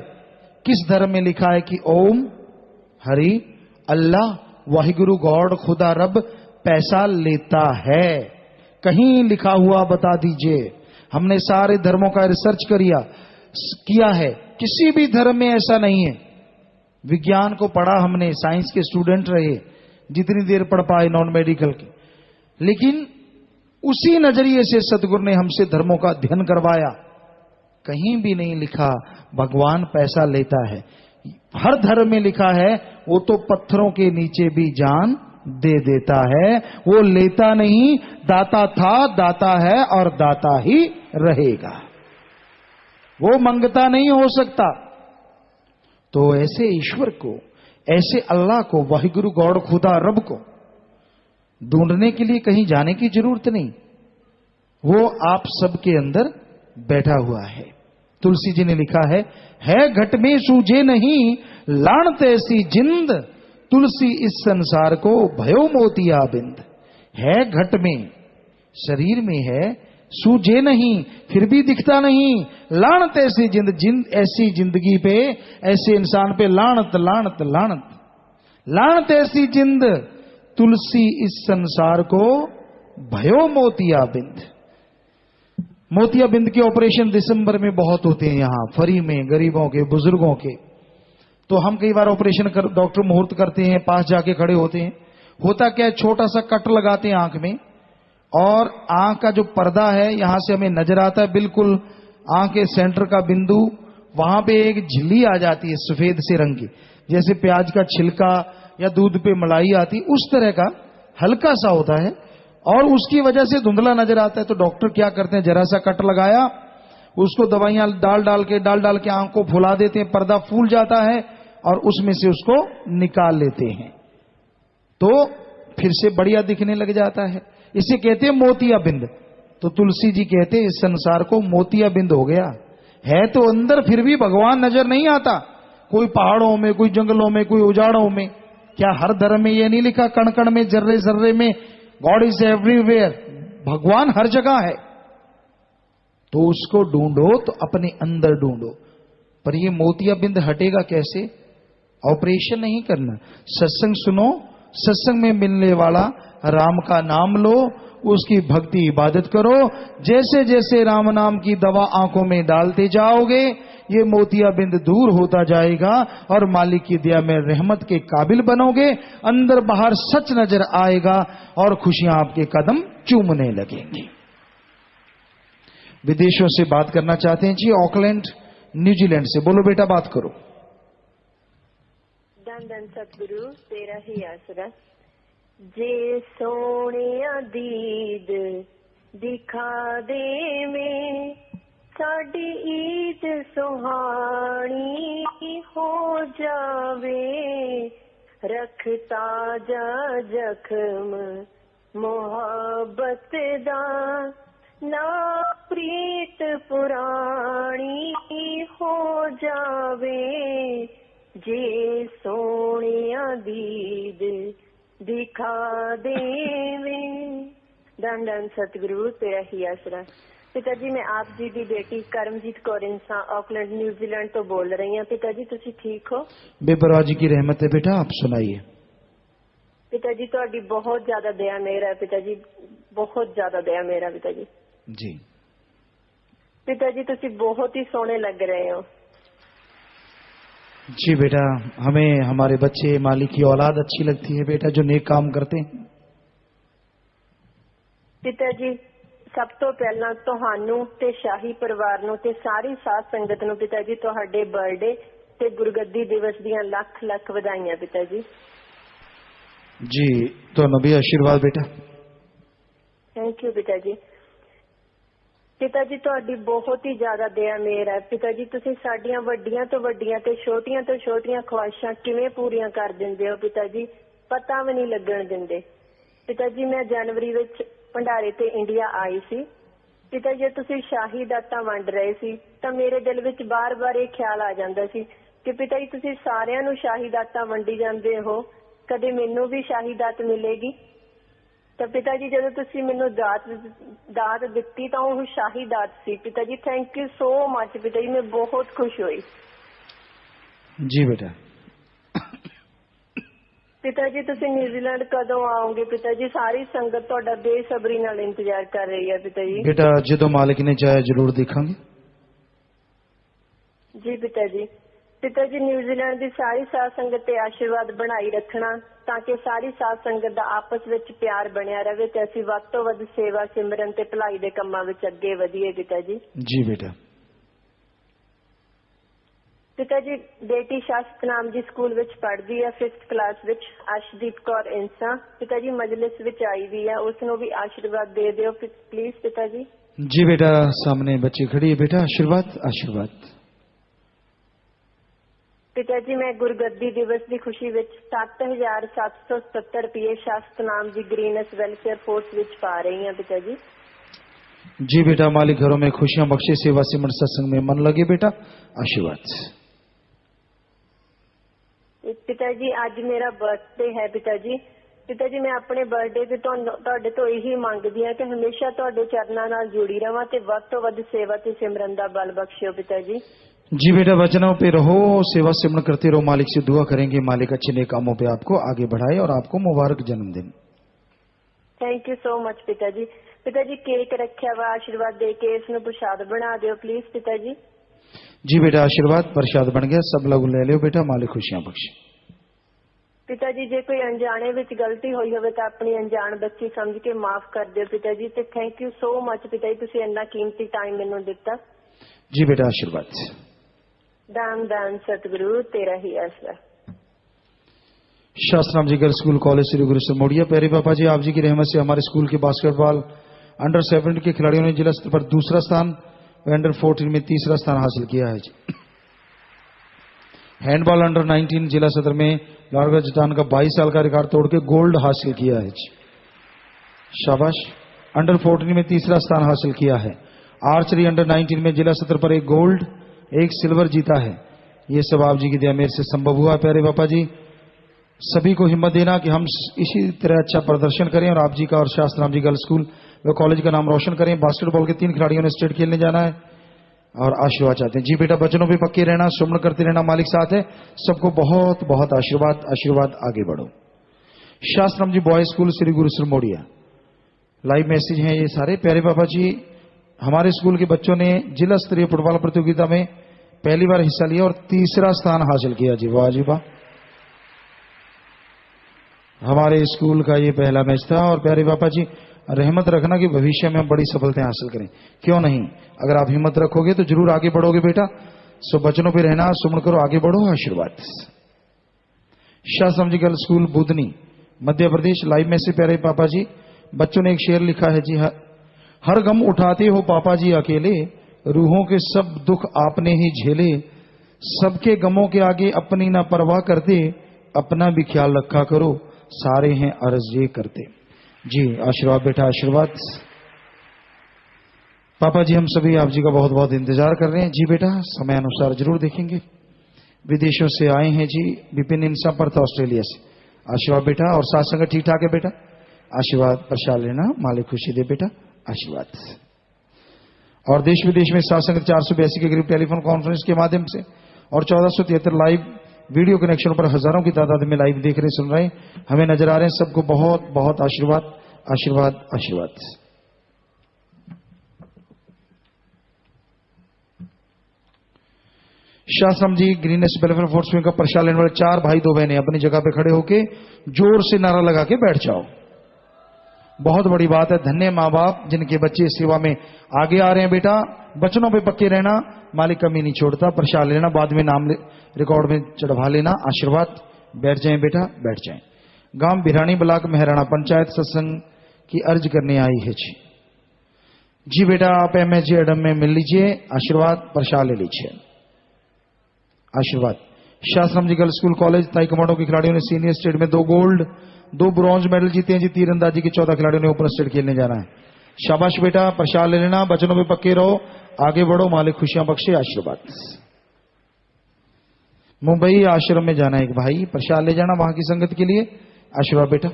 किस धर्म में लिखा है कि ओम हरि अल्लाह वाहिगुरु गॉड खुदा रब पैसा लेता है? कहीं लिखा हुआ बता दीजिए। हमने सारे धर्मों का रिसर्च किया है, किसी भी धर्म में ऐसा नहीं है। विज्ञान को पढ़ा हमने, साइंस के स्टूडेंट रहे, जितनी देर पढ़ पाए नॉन मेडिकल की, लेकिन उसी नजरिए से सदगुरु ने हमसे धर्मों का अध्ययन करवाया। कहीं भी नहीं लिखा भगवान पैसा लेता है। हर धर्म में लिखा है वो तो पत्थरों के नीचे भी जान दे देता है, वो लेता नहीं, दाता था, दाता है और दाता ही रहेगा, वो मंगता नहीं हो सकता। तो ऐसे ईश्वर को, ऐसे अल्लाह को, वाहिगुरु गॉड खुदा रब को ढूंढने के लिए कहीं जाने की जरूरत नहीं, वो आप सबके अंदर बैठा हुआ है। तुलसी जी ने लिखा है घट में सूझे नहीं लाणत ऐसी जिंद, तुलसी इस संसार को भयो मोतिया बिंद। है घट में, शरीर में है, सूझे नहीं, फिर भी दिखता नहीं, लाणत ऐसी जिंद ऐसी जिंदगी पे, ऐसे इंसान पे लाणत लाणत लाणत लाणत ऐसी जिंद, तुलसी इस संसार को भयो मोतिया बिंद। मोतिया बिंद के ऑपरेशन दिसंबर में बहुत होते हैं यहां फरी में, गरीबों के, बुजुर्गों के। तो हम कई बार ऑपरेशन डॉक्टर मुहूर्त करते हैं, पास जाके खड़े होते हैं। होता क्या है, छोटा सा कट लगाते हैं आंख में, और आंख का जो पर्दा है यहां से हमें नजर आता है, बिल्कुल आंख के सेंटर का बिंदु, वहां पे एक झिल्ली आ जाती है सफेद से रंग की, जैसे प्याज का छिलका या दूध पे मलाई आती, उस तरह का हल्का सा होता है, और उसकी वजह से धुंधला नजर आता है। तो डॉक्टर क्या करते हैं, जरा सा कट लगाया, उसको दवाइयां डाल डाल के आंख को फुला देते हैं, पर्दा फूल जाता है और उसमें से उसको निकाल लेते हैं, तो फिर से बढ़िया दिखने लग जाता है। इसे कहते हैं मोतिया बिंद। तो तुलसी जी कहते हैं इस संसार को मोतिया बिंद हो गया है, तो अंदर फिर भी भगवान नजर नहीं आता, कोई पहाड़ों में, कोई जंगलों में, कोई उजाड़ों में। क्या हर धर्म में यह नहीं लिखा कण कण में, जर्रे जर्रे में, गॉड इज एवरीवेयर, भगवान हर जगह है। तो उसको ढूंढो तो अपने अंदर ढूंढो। पर ये मोतिया बिंद हटेगा कैसे? ऑपरेशन नहीं करना, सत्संग सुनो, सत्संग में मिलने वाला राम का नाम लो, उसकी भक्ति इबादत करो। जैसे जैसे राम नाम की दवा आंखों में डालते जाओगे, ये मोतियाबिंद दूर होता जाएगा और मालिक की दया में रहमत के काबिल बनोगे। अंदर बाहर सच नजर आएगा और खुशियां आपके कदम चूमने लगेंगी। विदेशों से बात करना चाहते हैं जी, ऑकलैंड न्यूजीलैंड से। बोलो बेटा, बात करो। धन धन सतगुरु तेरा ही आसरा, जे सोनिया दीद दिखा दे में, साडी ईद सुहानी हो जावे, रखता जा जख्म मोहब्बत दा, ना प्रीत पुरानी हो जावे, जे सोनिया दीद दिखा देवे। धन धन सतगुरु तेरा ही आसरा। पिताजी, मैं आप जी की बेटी करमजीत कौर इंसा ऑकलैंड न्यूजीलैंड तो बोल रही हूँ। पिताजी तुसी ठीक हो? बेपरवाह जी की रहमत है बेटा, आप सुनाइए। पिताजी तुहाडी बहुत ज्यादा दया मेरा है पिताजी, बहुत ज्यादा दया मेरा पिताजी जी। पिताजी तुसी बहुत ही सोने लग रहे हो। जी बेटा, हमें हमारे बच्चे मालिक की औलाद अच्छी लगती है बेटा, जो नेक काम करते हैं। पिताजी सब तो पहला तुहानू ते शाही परिवार नू ते सारी साध संगत नू पिताजी तुहाडे बर्थडे ते गुरगद्दी दिवस दियां लख लख वधाइयां पिताजी। जी, तो नबी आशीर्वाद बेटा। थैंक यू पिताजी। पिताजी तुहाडी बहुत ही ज्यादा दया मेहर है पिताजी, तुसीं साडियां वड्डियां तो वड्डियां ते छोटियां तो छोटियां ख्वाहिशां किवें पूरीआं कर दिंदे हो पिताजी, पता भी नहीं लगण दिंदे। पिताजी मैं जनवरी विच भंडारे ते इंडिया आई सी पिताजी, तुसीं शाही दातां वंड रहे सी तां मेरे दिल विच बार बार ये ख्याल आ जांदा सी कि पिताजी तुसीं सारिआं नूं शाही दातां वंडी जांदे हो, कदे मैनूं भी शाही दात मिलेगी? तो पिताजी जदों तुसीं मैनूं दात दित्ती तां ओह शाही दात सी पिताजी। थैंक यू सो मच पिताजी, मैं बहुत खुश हुई। जी बेटा। पिताजी तुसीं न्यूजीलैंड कदों आओगे पिताजी? सारी संगत तुहाडा बेसब्री नाल इंतजार कर रही है पिताजी। बेटा जदों मालिक ने चाहे जरूर देखांगे। जी पिताजी। पिताजी न्यूजीलैंड की सारी साध संगत ते आशीर्वाद बनाई रखना ताकि सारी साध संगत दा आपस विच प्यार बनिया रहे ते असीं वध तों वध सेवा सिमरन ते भलाई दे कामां विच अगे वधीए पिताजी। जी बेटा। पिताजी बेटी शास्त्रनाम जी स्कूल विच पढ़दी है 5th क्लास विच, अर्शदीप कौर इंसा पिताजी मजलिस विच आई हुई है, उसनूं भी आशीर्वाद दे दिओ प्लीज पिताजी। जी बेटा, सामने बच्ची खड़ी है बेटा, आशीर्वाद आशीर्वाद। पिताजी मैं गुरगद्दी दिवस की खुशी विच 7,777 रुपये शास्त्रनाम जी ग्रीनस वेलफेयर फोर्स विच पा रही हैं पिताजी। जी बेटा, मालिक घरों में खुशियां बख्शे, सेवा सिमरन सत्संग में मन लगे बेटा, आशीर्वाद। पिताजी आज मेरा बर्थडे है पिताजी। पिताजी मैं अपने बर्थडे ते तुहाडे तो यही मंगदी हां कि हमेशा तुहाडे चरनां नाल जुड़ी रहां ते वध तों वध सेवा ते सिमरन दा बल बख्शियो पिताजी। जी बेटा, वचनों पे रहो, सेवा सिमरन करते रहो, मालिक से दुआ करेंगे मालिक अच्छे नेक कामों पे आपको आगे बढ़ाए और आपको मुबारक जन्मदिन। थैंक यू सो मच पिताजी। पिताजी केक रखा हुआ आशीर्वाद दे के इसनूं प्रसाद बना दिओ प्लीज पिताजी। जी बेटा, आशीर्वाद प्रसाद बन गया, सब लोग ले लियो बेटा, मालिक खुशियां बख्शे। पिताजी जे कोई अनजाने विच गलती हुई होवे तां अपनी अनजान बच्ची समझ के माफ कर दिओ पिताजी ते थैंक यू सो मच पिताजी, तुसीं इन्ना कीमती टाइम मैनूं दिता। जी बेटा, आशीर्वाद। दान दान सतगुरु तेरा ही आसरा। शास्त्रनाम जी गर्ल्स स्कूल कॉलेज श्री गुरु मोड़िया। प्यारे पापा जी, आप जी की रहमत से हमारे स्कूल के बास्केटबॉल अंडर 17 के खिलाड़ियों ने जिला स्तर पर दूसरा स्थान व अंडर 14 में तीसरा स्थान हासिल किया है। हैंडबॉल अंडर 19 जिला सत्र में लाड़गढ़ जटान का 22 साल का रिकॉर्ड तोड़ के गोल्ड हासिल किया है। शाबाश। अंडर 14 में तीसरा स्थान हासिल किया है। आर्चरी अंडर 19 में जिला सत्र पर 1 गोल्ड 1 सिल्वर जीता है। ये सब आप जी की दया मेरे से संभव हुआ। प्यारे पापा जी, सभी को हिम्मत देना कि हम इसी तरह अच्छा प्रदर्शन करें और आप जी का और शास्त्रनाम जी गर्ल्स स्कूल व कॉलेज का नाम रोशन करें। बास्केटबॉल के 3 खिलाड़ियों ने स्टेट खेलने जाना है और आशीर्वाद चाहते हैं। जी बेटा, बचनों पे पक्के रहना, सुमन करते रहना, मालिक साथ है। सबको बहुत बहुत आशीर्वाद, आशीर्वाद, आगे बढ़ो। शास्त्रनाम जी बॉयज स्कूल श्री गुरु मोड़िया। लाइव मैसेज हैं ये सारे। प्यारे पापा जी, हमारे स्कूल के बच्चों ने जिला स्तरीय फुटबॉल प्रतियोगिता में पहली बार हिस्सा लिया और तीसरा स्थान हासिल किया जी। वाह जी वाह, हमारे स्कूल का ये पहला मैच था। और प्यारे पापा जी, रहमत रखना कि भविष्य में हम बड़ी सफलताएं हासिल करें। क्यों नहीं, अगर आप हिम्मत रखोगे तो जरूर आगे बढ़ोगे बेटा। सो बचनों पे रहना, सुमन करो, आगे बढ़ो, आशीर्वाद। शास्त्रम जी girl school Budhni Madhya Pradesh, live में से प्यारे पापा जी, बच्चों ने एक शेर लिखा है जी। हर गम उठाते हो पापा जी अकेले, रूहों के सब दुख आपने ही झेले, सबके गमों के आगे अपनी ना परवाह करते, अपना भी ख्याल रखा करो, सारे हैं अर्ज ये करते। जी आशीर्वाद बेटा, आशीर्वाद। पापा जी, हम सभी आप जी का बहुत बहुत इंतजार कर रहे हैं। जी बेटा, समय अनुसार जरूर देखेंगे। विदेशों से आए हैं जी, विपिन इंसा परथ ऑस्ट्रेलिया से। आशीर्वाद बेटा। और साथ संगत ठीक ठाक है बेटा, आशीर्वाद प्रसाद लेना, मालिक खुशी दे बेटा, आशीर्वाद। और देश विदेश में साथ संगत 482 के करीब टेलीफोन कॉन्फ्रेंस के माध्यम से और 1473 लाइव वीडियो कनेक्शन पर हजारों की तादाद में लाइव देख रहे, सुन रहे, हमें नजर आ रहे हैं। सबको बहुत बहुत आशीर्वाद, आशीर्वाद, आशीर्वाद। शास्त्रम जी ग्रीनेस वेलफेयर फोर्स विंग का प्रसाद लेने वाले 4 भाई 2 बहनें अपनी जगह पे खड़े होके जोर से नारा लगा के बैठ जाओ। बहुत बड़ी बात है। धन्य माँ बाप जिनके बच्चे सेवा में आगे आ रहे हैं बेटा। बचनों पे पक्के रहना, मालिक कमी नहीं छोड़ता। प्रसाद लेना, बाद में नाम रिकॉर्ड में चढ़वा लेना, आशीर्वाद। बैठ जाएं बेटा, बैठ जाएं। गांव बिरानी ब्लॉक मेहराना पंचायत सत्संग की अर्ज करने आई है जी। जी बेटा, आप MSG एडम में मिल लीजिए, आशीर्वाद। प्रसाद ले लीजिए, आशीर्वाद। शास्त्रम जी गर्ल स्कूल कॉलेज ताइक्वांडो के खिलाड़ियों ने सीनियर स्टेट में 2 गोल्ड 2 ब्रॉन्ज मेडल जीते हैं जी। तीरंदाजी के 14 खिलाड़ियों ने ओपन स्टेट खेलने जाना है। शाबाश बेटा, प्रसाद ले लेना, बचनों पे पक्के रहो, आगे बढ़ो, मालिक खुशियां बख्शे, आशीर्वाद। मुंबई आश्रम में जाना है एक भाई, प्रसाद ले जाना वहां की संगत के लिए, आशीर्वाद बेटा।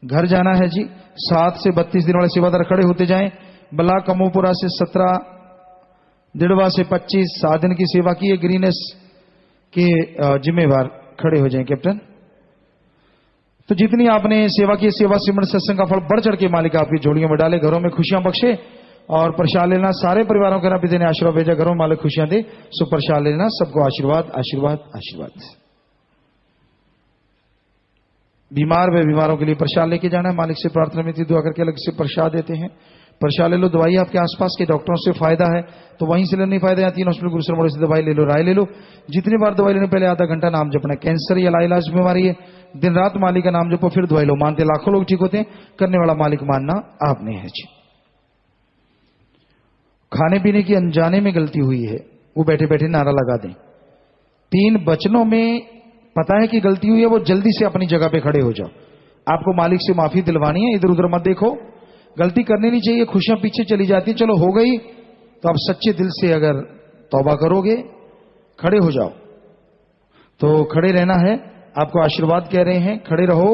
घर जाना है जी, 7 से 32 दिन वाले सेवादार खड़े होते जाएं। बला कमोपुरा से 17, दिड़वा से 25, 7 दिन की सेवा की है। ग्रीनेस के जिम्मेवार खड़े हो जाएं कैप्टन। तो जितनी आपने सेवा की, सेवा सिमरन सत्संग का फल बढ़ चढ़ के मालिक आपकी झोलियों में डाले, घरों में खुशियां बख्शे। और प्रसाद लेना, सारे परिवारों के नाम ने आशीर्वाद भेजा, घरों में मालिक खुशियां दे। सो प्रसाद लेना, सबको आशीर्वाद, आशीर्वाद, आशीर्वाद। बीमार व बीमारों के लिए प्रसाद लेके जाना है। मालिक से प्रार्थना में दुआ करके अलग से प्रसाद देते हैं। प्रसाद ले लो। दवाई आपके आसपास के डॉक्टरों से फायदा है तो वहीं से लेने फायदा है। 3 हॉस्पिटल गुरुसर मोड़ से दवाई ले लो, राय ले लो। जितनी बार दवाई लेने पहले आधा घंटा नाम जपना। कैंसर या लाइलाज बीमारी है, दिन रात मालिक का नाम जपो, फिर दवाई लो। मानते लाखों लोग ठीक होते हैं, करने वाला मालिक मानना आपने है जी। खाने पीने की अनजाने में गलती हुई है, वो बैठे बैठे नारा लगा दें। 3 वचनों में पता है कि गलती हुई है, वो जल्दी से अपनी जगह पे खड़े हो जाओ। आपको मालिक से माफी दिलवानी है, इधर उधर मत देखो। गलती करनी नहीं चाहिए, खुशियां पीछे चली जाती हैं। चलो हो गई तो आप सच्चे दिल से अगर तौबा करोगे, खड़े हो जाओ। तो खड़े रहना है, आपको आशीर्वाद कह रहे हैं, खड़े रहो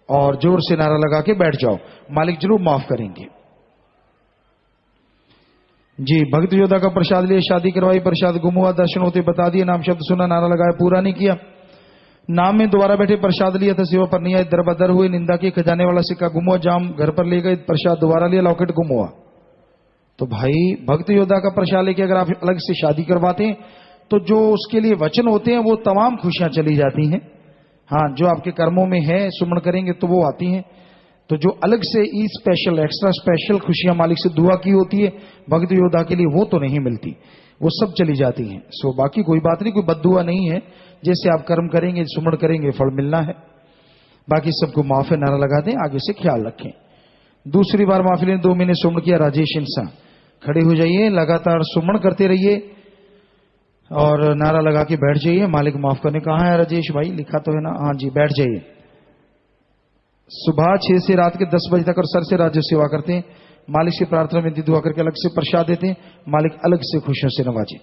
और जोर से नारा लगा के बैठ जाओ, मालिक जरूर माफ करेंगे जी। भक्त योद्धा का प्रसाद लिए, शादी करवाई, प्रसाद गुम हुआ, दर्शन होते बता दिए, नाम शब्द सुना, नारा लगाया, पूरा नहीं किया। नाम में दोबारा बैठे, प्रसाद लिया था, सेवा पर नहीं आए, दर बदर हुए, निंदा की, खजाने वाला सिक्का गुम हुआ, जाम घर पर ले गए, प्रसाद दोबारा लिया, लॉकेट गुम हुआ। तो भाई भक्त योद्धा का प्रसाद लेके अगर आप अलग से शादी करवाते हैं तो जो उसके लिए वचन होते हैं वो तमाम खुशियां चली जाती हैं। हाँ, जो आपके कर्मों में है, सुमन करेंगे तो वो आती हैं। तो जो अलग से ई स्पेशल एक्स्ट्रा स्पेशल खुशियां मालिक से दुआ की होती है भक्त योद्धा के लिए, वो तो नहीं मिलती, वो सब चली जाती हैं। सो बाकी कोई बात नहीं, कोई बद्दुआ नहीं है। जैसे आप कर्म करेंगे, सुमन करेंगे, फल मिलना है। बाकी सबको माफी नारा लगा दें, आगे से ख्याल रखें। दूसरी बार माफी लेने 2 महीने सुमन किया, राजेश इंसान खड़े हो जाइए, लगातार सुमन करते रहिए और नारा लगा के बैठ जाइए, मालिक माफ करने। कहा है राजेश भाई, लिखा तो है ना? हाँ जी, बैठ जाइए। सुबह 6 से रात के 10 बजे तक और सर से राज्य सेवा करते हैं। मालिक से प्रार्थना में दुआ करके अलग से प्रसाद देते हैं, मालिक अलग से खुशियों से नवाजे।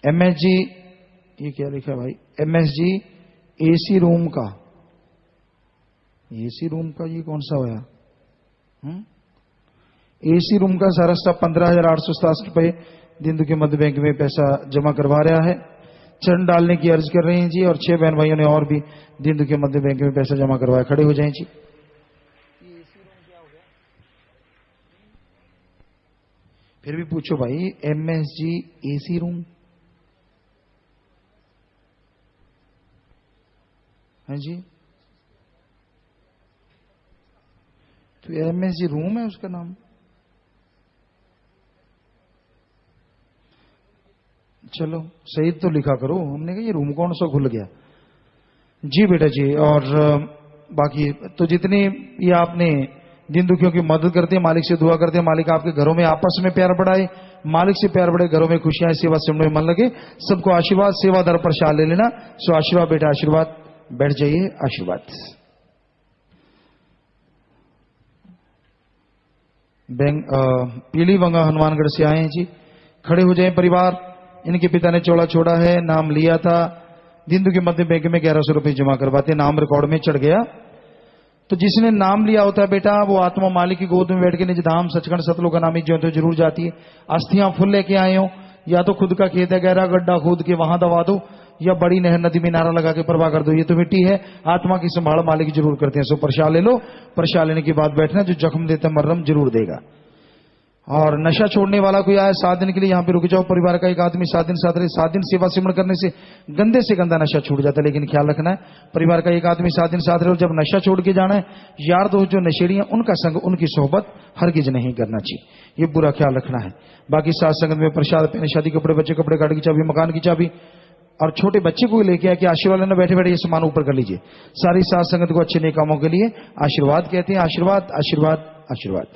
MSG, ये क्या लिखा है भाई? MSG AC रूम का, AC रूम का ये कौन सा होया? AC रूम का सारा स्टाफ 15,887 रुपए दिन दुखी मध्य बैंक में पैसा जमा करवा रहा है। चरण डालने की अर्ज कर रहे हैं जी। और 6 बहन भाइयों ने और भी दिन दुखी मध्य बैंक में पैसा जमा करवाया। खड़े हो जाएं जी। फिर भी पूछो भाई, MSG AC रूम है जी? तो MSG रूम है उसका नाम। चलो सही तो लिखा करो। हमने कहा ये रूम कौन सा खुल गया। जी बेटा जी। और बाकी तो जितनी ये आपने दिन दुखियों की मदद करते हैं, मालिक से दुआ करते हैं, मालिक आपके घरों में आपस में प्यार बढ़ाए, मालिक से प्यार बढ़े, घरों में खुशियां, सेवा सिमरन में मन लगे। सबको आशीर्वाद, सेवादार प्रसाद ले लेना। सो आशीर्वाद बेटा, आशीर्वाद। बैठ जाइए, आशीर्वाद। पीली वंगा हनुमानगढ़ से आए हैं जी। खड़े हो जाए परिवार। इनके पिता ने चौड़ा छोड़ा है, नाम लिया था, दिन के मध्य बैंक में 1100 रुपए जमा करवाते, नाम रिकॉर्ड में चढ़ गया। तो जिसने नाम लिया होता है बेटा, वो आत्मा मालिक की गोद में बैठ के निज धाम सचखंड सतलोक का नामी जो तो जरूर जाती है। अस्थियां फुल लेके आए हो, या तो खुद का खेत है, गहरा गड्ढा खोद के वहां दबा दो, या बड़ी नहर नदी में नारा लगा के प्रवाह कर दो। ये तो मिट्टी है, आत्मा की संभाल मालिक जरूर करते हैं। सो प्रसाद ले लो। प्रसाद लेने के बाद बैठना। जो जख्म देता मर्रम जरूर देगा। और नशा छोड़ने वाला कोई आया 7 दिन के लिए, यहां पे रुक जाओ। परिवार का एक आदमी 7 दिन साथ रहे। 7 दिन सेवा सिमरन करने से गंदे से गंदा नशा छूट जाता है, लेकिन ख्याल रखना है परिवार का एक आदमी 7 दिन साथ रहे। और जब नशा छोड़ के जाना है, यार दोस्त जो नशेड़ी हैं उनका संग, उनकी सोहबत हरगिज नहीं करना चाहिए। ये बुरा ख्याल रखना है। बाकी साथ संगत में प्रसाद, पहने शादी कपड़े, बच्चे कपड़े, गाड़ी की चाबी, मकान की चाबी, और छोटे बच्चे को लेके आके आशीर्वाद लेना। बैठे बैठे ये सामान ऊपर कर लीजिए। सारी साथ संगत को अच्छे नेक कामों के लिए आशीर्वाद कहते हैं। आशीर्वाद, आशीर्वाद, आशीर्वाद।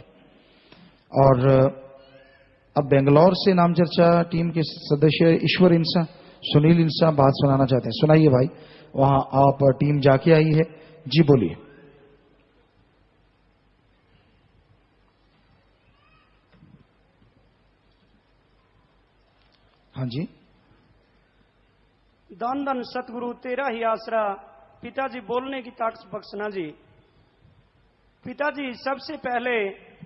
और अब बेंगलोर से नाम चर्चा टीम के सदस्य ईश्वर इंसा, सुनील इंसा बात सुनाना चाहते हैं। सुनाइए भाई। वहां आप टीम जाके आई है जी, बोलिए। हाँ जी। धन धन सतगुरु तेरा ही आसरा। पिताजी बोलने की ताकत बख्शना जी। पिताजी सबसे पहले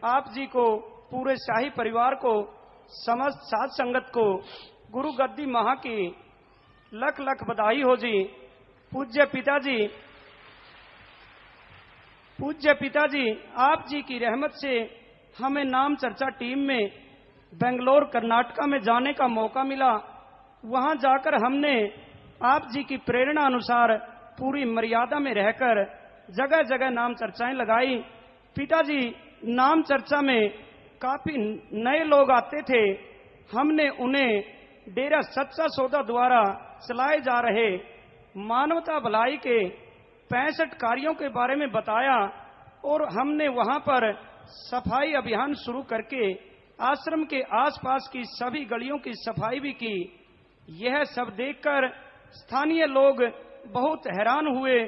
आप जी को, पूरे शाही परिवार को, समस्त साध संगत को गुरु गद्दी महा की लख लख बधाई हो जी। पूज्य पिताजी आप जी की रहमत से हमें नाम चर्चा टीम में बेंगलोर कर्नाटका में जाने का मौका मिला। वहां जाकर हमने आप जी की प्रेरणा अनुसार पूरी मर्यादा में रहकर जगह जगह नाम चर्चाएं लगाई। पिताजी नाम चर्चा में काफी नए लोग आते थे। हमने उन्हें डेरा सच्चा सौदा द्वारा चलाए जा रहे मानवता भलाई के 65 कार्यों के बारे में बताया। और हमने वहां पर सफाई अभियान शुरू करके आश्रम के आसपास की सभी गलियों की सफाई भी की। यह सब देखकर स्थानीय लोग बहुत हैरान हुए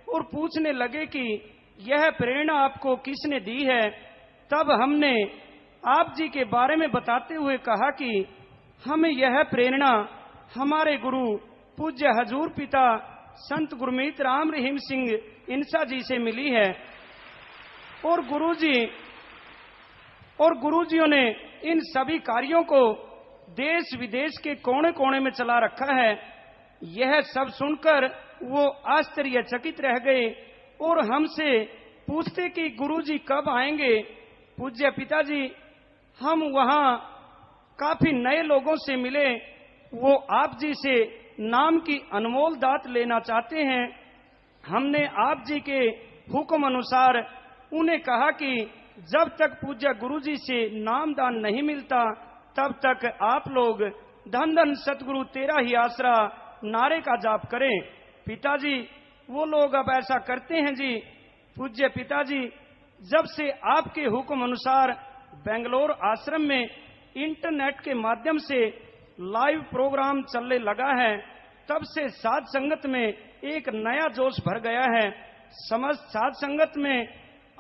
और पूछने लगे कि यह प्रेरणा आपको किसने दी है। तब हमने आप जी के बारे में बताते हुए कहा कि हमें यह प्रेरणा हमारे गुरु पूज्य हजूर पिता संत गुरमीत राम रहीम सिंह इंसा जी से मिली है। और गुरुजियों ने इन सभी कार्यों को देश विदेश के कोने कोने में चला रखा है। यह सब सुनकर वो आश्चर्यचकित रह गए और हमसे पूछते कि गुरुजी कब आएंगे। पूज्य पिताजी, हम वहां काफी नए लोगों से मिले। वो आप जी से नाम की अनमोल दात लेना चाहते हैं। हमने आप जी के हुक्म अनुसार उन्हें कहा कि जब तक पूज्य गुरुजी से नाम दान नहीं मिलता तब तक आप लोग धन धन सतगुरु तेरा ही आसरा नारे का जाप करें। पिताजी, वो लोग अब ऐसा करते हैं जी। पूज्य पिताजी, जब से आपके हुक्म अनुसार बेंगलोर आश्रम में इंटरनेट के माध्यम से लाइव प्रोग्राम चलने लगा है, तब से साध संगत में एक नया जोश भर गया है। समस्त साध संगत में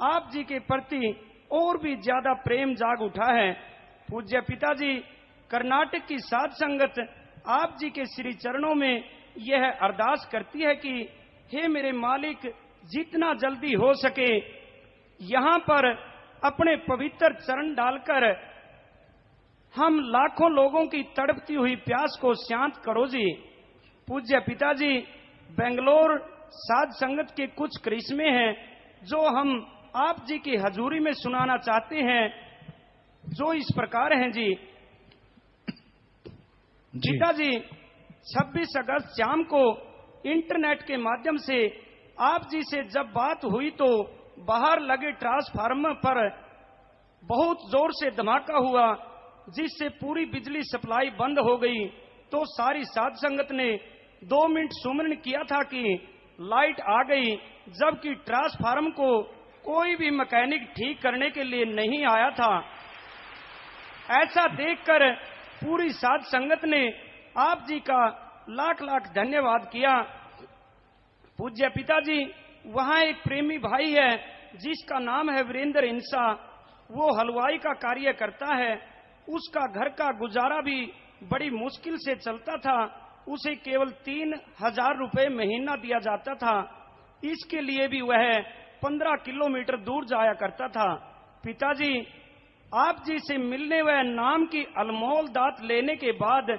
आप जी के प्रति और भी ज्यादा प्रेम जाग उठा है। पूज्य पिताजी, कर्नाटक की साध संगत आप जी के श्री चरणों में यह अरदास करती है कि हे मेरे मालिक, जितना जल्दी हो सके यहाँ पर अपने पवित्र चरण डालकर हम लाखों लोगों की तड़पती हुई प्यास को शांत करो जी। पूज्य पिताजी, बेंगलोर साध संगत के कुछ करिश्मे हैं जो हम आप जी की हजूरी में सुनाना चाहते हैं, जो इस प्रकार हैं जी। पिताजी 26 अगस्त शाम को इंटरनेट के माध्यम से आप जी से जब बात हुई तो बाहर लगे ट्रांसफार्मर पर बहुत जोर से धमाका हुआ, जिससे पूरी बिजली सप्लाई बंद हो गई। तो सारी साध संगत ने 2 मिनट सुमरन किया था कि लाइट आ गई, जबकि ट्रांसफार्मर को कोई भी मैकेनिक ठीक करने के लिए नहीं आया था। ऐसा देखकर पूरी साध संगत ने आप जी का लाख लाख धन्यवाद किया। पूज्य पिताजी, वहां एक प्रेमी भाई है जिसका नाम है वीरेंद्र इंसा। वो हलवाई का कार्य करता है। उसका घर का गुजारा भी बड़ी मुश्किल से चलता था। उसे केवल 3,000 रुपए महीना दिया जाता था। इसके लिए भी वह 15 किलोमीटर दूर जाया करता था। पिताजी, आप जी से मिलने व नाम की अनमोल दात लेने के बाद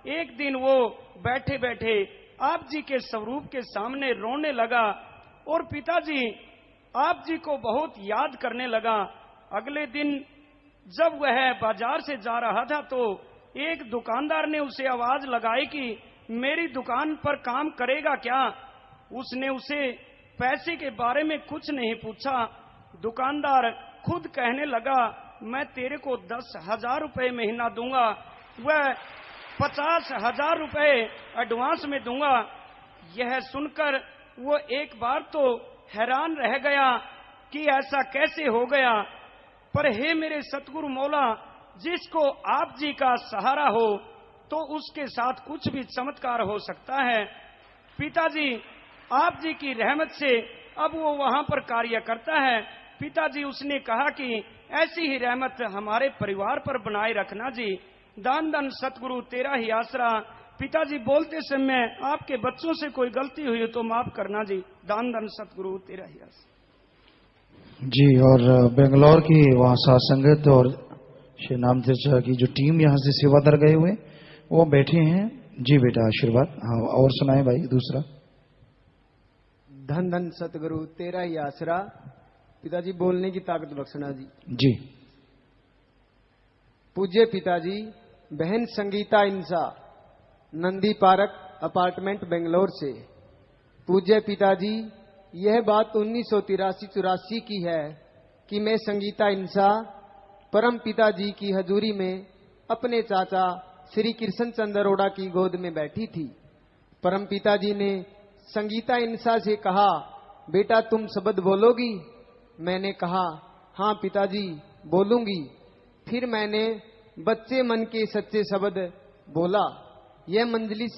एक दिन वो बैठे बैठे आप जी के स्वरूप के सामने रोने लगा और पिताजी आप जी को बहुत याद करने लगा। अगले दिन जब वह बाजार से जा रहा था तो एक दुकानदार ने उसे आवाज लगाई कि मेरी दुकान पर काम करेगा क्या। उसने उसे पैसे के बारे में कुछ नहीं पूछा। दुकानदार खुद कहने लगा, मैं तेरे को 10,000 रुपए महीना दूंगा, वह 50,000 रुपए एडवांस में दूंगा। यह सुनकर वो एक बार तो हैरान रह गया कि ऐसा कैसे हो गया। पर हे मेरे सतगुरु मौला, जिसको आप जी का सहारा हो तो उसके साथ कुछ भी चमत्कार हो सकता है। पिताजी, आप जी की रहमत से अब वो वहां पर कार्य करता है। पिताजी, उसने कहा कि ऐसी ही रहमत हमारे परिवार पर बनाए रखना जी। दान दान सतगुरु तेरा ही आसरा। पिताजी, बोलते समय आपके बच्चों से कोई गलती हुई तो माफ करना जी। दान दान सतगुरु तेरा ही आसरा जी। और बेंगलोर की वहाँ साथ संगत और श्री नाम चर्चा की जो टीम यहाँ से सेवादार गए हुए वो बैठे हैं जी। बेटा आशीर्वाद। हाँ, और सुनाए भाई दूसरा। धन धन सतगुरु तेरा ही आसरा। पिताजी, बोलने की ताकत बख्शना जी। जी। पूज्य पिताजी, बहन संगीता इंसा, नंदी पार्क अपार्टमेंट बेंगलोर से। पूज्य पिताजी, यह बात 1983-84 की है कि मैं संगीता इंसा परम पिताजी की हजूरी में अपने चाचा श्री कृष्ण चंद्र अरोड़ा की गोद में बैठी थी। परम पिताजी ने संगीता इंसा से कहा, बेटा तुम शब्द बोलोगी? मैंने कहा, हाँ पिताजी बोलूंगी। फिर मैंने बच्चे मन के सच्चे शब्द बोला। यह मंजलिस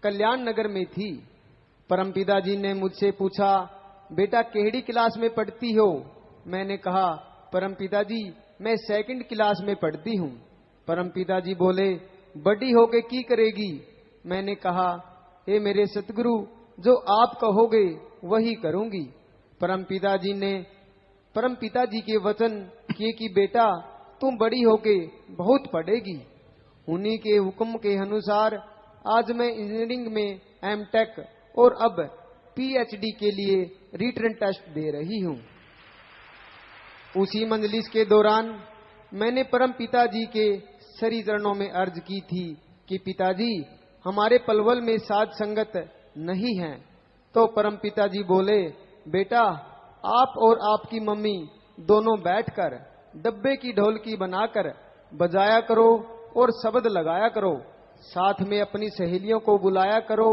कल्याण नगर में थी। परम पिताजी ने मुझसे पूछा, बेटा केहड़ी क्लास में पढ़ती हो? मैंने कहा, परम पिताजी मैं 2nd क्लास में पढ़ती हूँ। परम पिताजी बोले, बड़ी होके की करेगी? मैंने कहा, हे मेरे सतगुरु, जो आप कहोगे वही करूंगी। परम पिताजी के वचन किए कि बेटा तुम बड़ी होके बहुत पढ़ेगी। उन्हीं के हुक्म के अनुसार आज मैं इंजीनियरिंग में M.Tech और अब PhD के लिए रिटर्न टेस्ट दे रही हूँ। उसी मंजलिस के दौरान मैंने परम पिताजी के सरी चरणों में अर्ज की थी कि पिताजी हमारे पलवल में साध संगत नहीं है। तो परम पिताजी बोले, बेटा आप और आपकी मम्मी दोनों बैठकर डब्बे की ढोलकी बनाकर बजाया करो और शब्द लगाया करो। साथ में अपनी सहेलियों को बुलाया करो।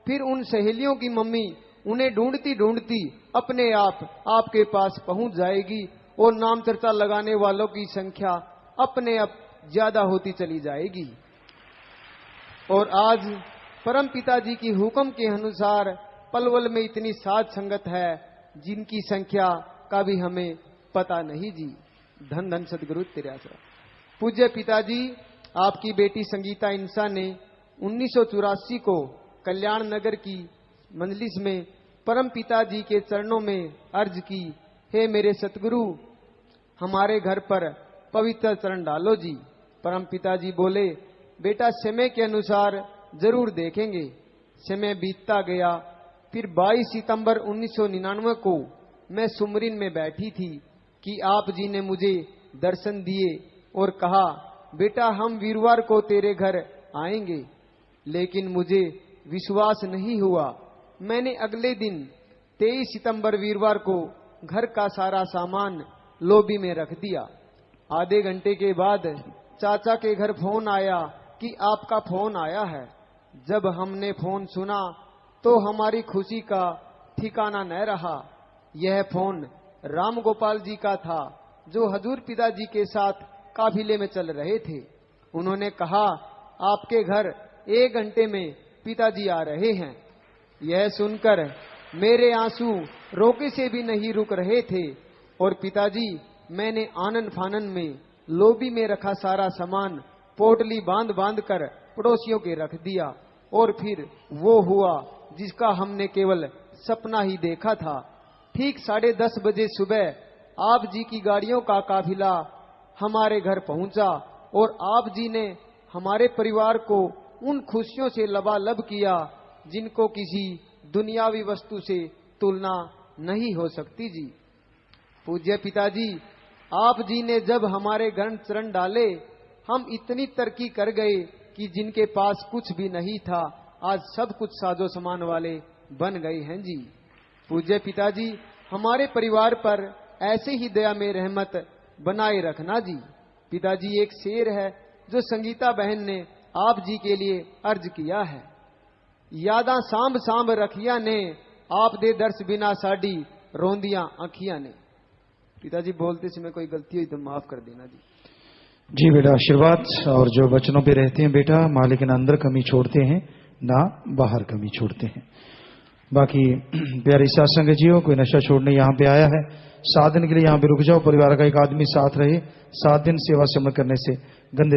फिर उन सहेलियों की मम्मी उन्हें ढूंढती ढूंढती अपने आप आपके पास पहुंच जाएगी और नाम चर्चा लगाने वालों की संख्या अपने आप ज्यादा होती चली जाएगी। और आज परम पिताजी की हुक्म के अनुसार पलवल में इतनी साध संगत है जिनकी संख्या का भी हमें पता नहीं जी। धन धन सदगुरु तेरे आसरा। पूज्य पिताजी, आपकी बेटी संगीता इंसा ने 1984 को कल्याण नगर की मंजलिस में परम पिताजी के चरणों में अर्ज की, हे मेरे सतगुरु हमारे घर पर पवित्र चरण डालो जी। परम पिताजी बोले, बेटा समय के अनुसार जरूर देखेंगे। समय बीतता गया। फिर 22 सितंबर 1999 को मैं सुमरिन में बैठी थी कि आप जी ने मुझे दर्शन दिए और कहा, बेटा हम वीरवार को तेरे घर आएंगे। लेकिन मुझे विश्वास नहीं हुआ। मैंने अगले दिन 23 सितंबर वीरवार को घर का सारा सामान लॉबी में रख दिया। आधे घंटे के बाद चाचा के घर फोन आया कि आपका फोन आया है। जब हमने फोन सुना तो हमारी खुशी का ठिकाना न रहा। यह फोन राम गोपाल जी का था, जो हजूर पिताजी के साथ काफिले में चल रहे थे। उन्होंने कहा, आपके घर 1 घंटे में पिताजी आ रहे हैं। यह सुनकर मेरे आंसू रोके से भी नहीं रुक रहे थे। और पिताजी, मैंने आनन फानन में लोबी में रखा सारा सामान पोटली बांध बांध कर पड़ोसियों के रख दिया। और फिर वो हुआ जिसका हमने केवल सपना ही देखा था। ठीक 10:30 बजे सुबह आप जी की गाड़ियों का काफिला हमारे घर पहुंचा और आप जी ने हमारे परिवार को उन खुशियों से लबालब किया जिनको किसी दुनियावी वस्तु से तुलना नहीं हो सकती जी। पूज्य पिताजी, आप जी ने जब हमारे घर चरण डाले, हम इतनी तरक्की कर गए कि जिनके पास कुछ भी नहीं था, आज सब कुछ साजो सामान वाले बन गए हैं जी। पूज्य पिताजी, हमारे परिवार पर ऐसे ही दया में रहमत बनाए रखना जी। पिताजी, एक शेर है जो संगीता बहन ने आप जी के लिए अर्ज किया है। यादा सांभ सांभ रखिया ने, आप दे दर्श बिना साडी रोंदियां अखियां ने। पिताजी, बोलते समय कोई गलती हुई तो माफ कर देना जी। जी बेटा, आशीर्वाद। और जो वचनों पे रहते हैं बेटा, माँ लेकिन अंदर कमी छोड़ते हैं ना बाहर कमी छोड़ते हैं। बाकी प्यारी साथ संगत जियो, कोई नशा छोड़ने यहाँ पे आया है, 7 दिन के लिए यहाँ पे रुक जाओ, परिवार का एक आदमी साथ रहे। 7 दिन सेवा सिमरन करने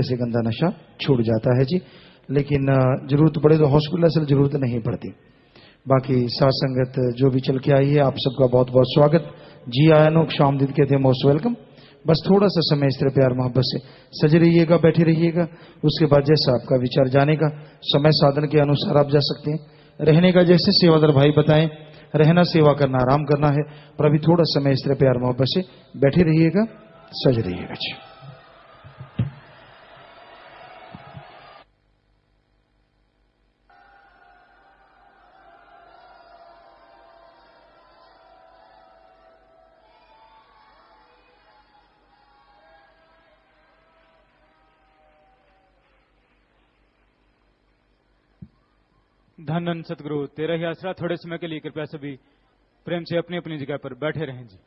से गंदा नशा छूट जाता है जी। लेकिन जरूरत पड़े तो हॉस्पिटल असल जरूरत नहीं पड़ती। बाकी साथ संगत जो भी चल के आई है, आप सबका बहुत बहुत स्वागत। जी आया नो शामदीद कहते हैं, मोस्ट वेलकम। बस थोड़ा सा समय इस तरह प्यार मोहब्बत से सजे रहिएगा, बैठे रहिएगा। उसके बाद जैसा आपका विचार जाने का समय साधन के अनुसार आप जा सकते हैं। रहने का जैसे सेवादार भाई बताएं, रहना सेवा करना आराम करना है, पर अभी थोड़ा समय इस तरह प्यार मोहब्बत से बैठे रहिएगा, सजे रहिएगा जी। धन सतगुरु तेरा ही आसरा। थोड़े समय के लिए कृपया सभी प्रेम से अपनी अपनी जगह पर बैठे रहें जी।